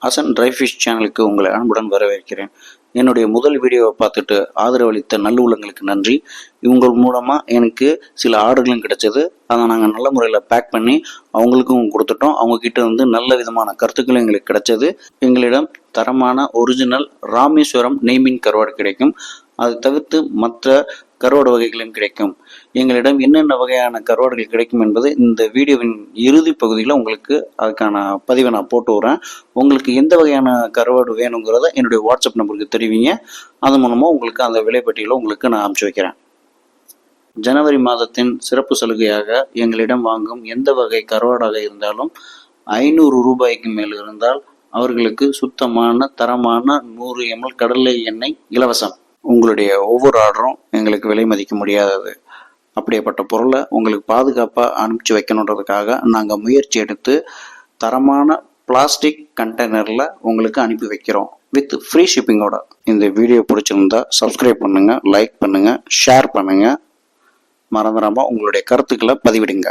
Hasan try fish சேனலுக்கு உங்களை அன்புடன் வரவேற்கிறேன். என்னுடைய முதல் வீடியோவை பார்த்துட்டு ஆதரவளித்த நல்லுள்ளங்களுக்கு நன்றி. இவங்க மூலமாக எனக்கு சில ஆர்டர்களும் கிடைச்சது. அதை நாங்கள் நல்ல முறையில் பேக் பண்ணி அவங்களுக்கும் கொடுத்துட்டோம். அவங்கக்கிட்ட நல்ல விதமான கருத்துக்களும் எங்களுக்கு கிடைச்சது. எங்களிடம் தரமான ஒரிஜினல் ராமேஸ்வரம் நெய்மீன் கருவாடு கிடைக்கும். அதை தவிர்த்து மற்ற கருவாடு வகைகளும் கிடைக்கும். எங்களிடம் என்னென்ன வகையான கருவாடுகள் கிடைக்கும் என்பது இந்த வீடியோவின் இறுதி பகுதியில் உங்களுக்கு அதுக்கான பதிவை நான் போட்டு வரேன். உங்களுக்கு எந்த வகையான கருவாடு வேணுங்கிறத என்னுடைய வாட்ஸ்அப் நம்பருக்கு தெரிவிங்க. அது மூலமாக உங்களுக்கு அந்த விலைப்பட்டியலை உங்களுக்கு நான் அனுப்பிச்சு வைக்கிறேன். ஜனவரி மாதத்தின் சிறப்பு சலுகையாக எங்களிடம் வாங்கும் எந்த வகை கருவாடாக இருந்தாலும் 500 ரூபாய்க்கு மேல் இருந்தால் அவர்களுக்கு சுத்தமான தரமான 100 ml கடலை எண்ணெய் இலவசம். உங்களுடைய ஒவ்வொரு ஆர்டரும் எங்களுக்கு விலை மதிக்க முடியாதது. அப்படியேப்பட்ட பொருளை உங்களுக்கு பாதுகாப்பாக அனுப்பிச்சு வைக்கணுன்றதுக்காக நாங்கள் முயற்சி எடுத்து தரமான பிளாஸ்டிக் கண்டெய்னரில் உங்களுக்கு அனுப்பி வைக்கிறோம் வித் ஃப்ரீ ஷிப்பிங்கோட. இந்த வீடியோ பிடிச்சிருந்தா சப்ஸ்கிரைப் பண்ணுங்கள், லைக் பண்ணுங்கள், ஷேர் பண்ணுங்கள். மறந்துடாமல் உங்களுடைய கருத்துக்களை பதிவிடுங்க.